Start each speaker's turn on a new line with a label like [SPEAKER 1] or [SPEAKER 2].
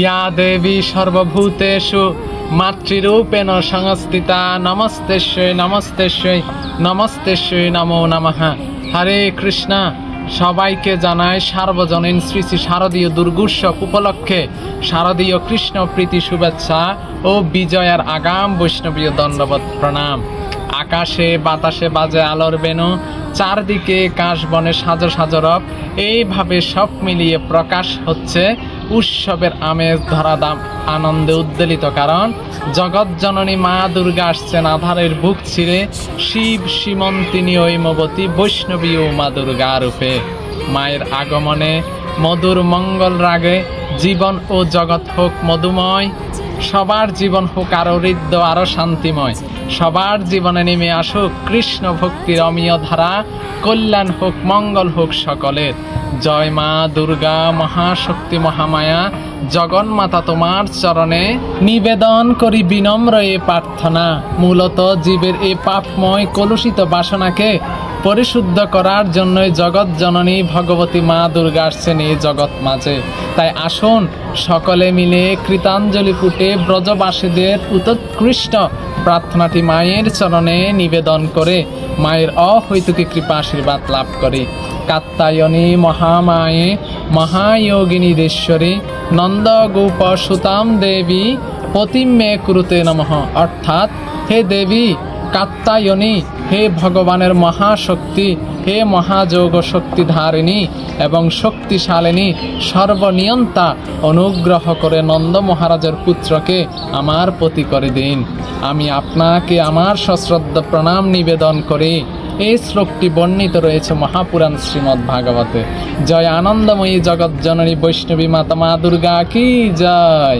[SPEAKER 1] या देवी सर्वभूतेषु मातृरूपेण संस्थिता नमस्तेश्वै नमस्तेश्वै नमस्तेश्वै नमो नमः। हरे कृष्ण। সবাইকে জানাই সার্বজনীন শ্রী শ্রী শারদীয় দুর্গোৎসব উপলক্ষে শারদীয় কৃষ্ণ প্রীতি শুভেচ্ছা ও বিজয়ার আগাম বৈষ্ণবীয় দণ্ডবত প্রণাম। আকাশে বাতাসে বাজে আলোর বেণু, চারদিকে কাশবনে সাজো সাজো রব, এইভাবে সব মিলিয়ে প্রকাশ হচ্ছে উৎসবের আমেজ ধরাধাম আনন্দে উদ্বেলিত। কারণ জগৎ জননী মা দুর্গা আসছেন আধারের বুক ছিঁড়ে শিব সীমন্তিনী ঐমবতী বৈষ্ণবী ও মা দুর্গা রূপে। মায়ের আগমনে মধুর মঙ্গল রাগে জীবন ও জগৎ হোক মধুময়, সবার জীবন হোক আরো হৃদ্য আরো শান্তিময়, সবার জীবনে নেমে আসুক কৃষ্ণ ভক্তির অমীয় ধারা, কল্যাণ হোক মঙ্গল হোক সকলের। জয় মা দুর্গা মহাশক্তি মহামায়া, জগন্মাতা তোমার চরণে নিবেদন করি বিনম্র এ প্রার্থনা। মূলত জীবের এই পাপময় কলুষিত বাসনাকে পরিশুদ্ধ করার জন্যই জগৎ জননী ভগবতী মা দুর্গা আসছেন এই জগৎ মাঝে। তাই আসুন সকলে মিলে কৃতাঞ্জলি ফুটে ব্রজবাসীদের উৎকৃষ্ট প্রার্থনাটি মায়ের চরণে নিবেদন করে মায়ের অহৈতুকী কৃপা আশীর্বাদ লাভ করি। কাত্যায়নী মহামায়ে মহায়োগিনী দেশ্বরী নন্দ গোপ সুতাম দেবী পতিম মে কুরুতে নমঃ। অর্থাৎ হে দেবী কাত্যায়নী, হে ভগবানের মহাশক্তি, হে মহাযোগ শক্তিধারিণী এবং শক্তিশালিনী সর্বনিয়ন্তা, অনুগ্রহ করে নন্দ মহারাজের পুত্রকে আমার প্রতি করে দিন। আমি আপনাকে আমার সশ্রদ্ধ প্রণাম নিবেদন করি। এই শ্লোকটি বর্ণিত রয়েছে মহাপুরাণ শ্রীমদ্ ভাগবতে। জয় আনন্দময়ী জগৎ জননী বৈষ্ণবী মাতা মা দুর্গা কি জয়।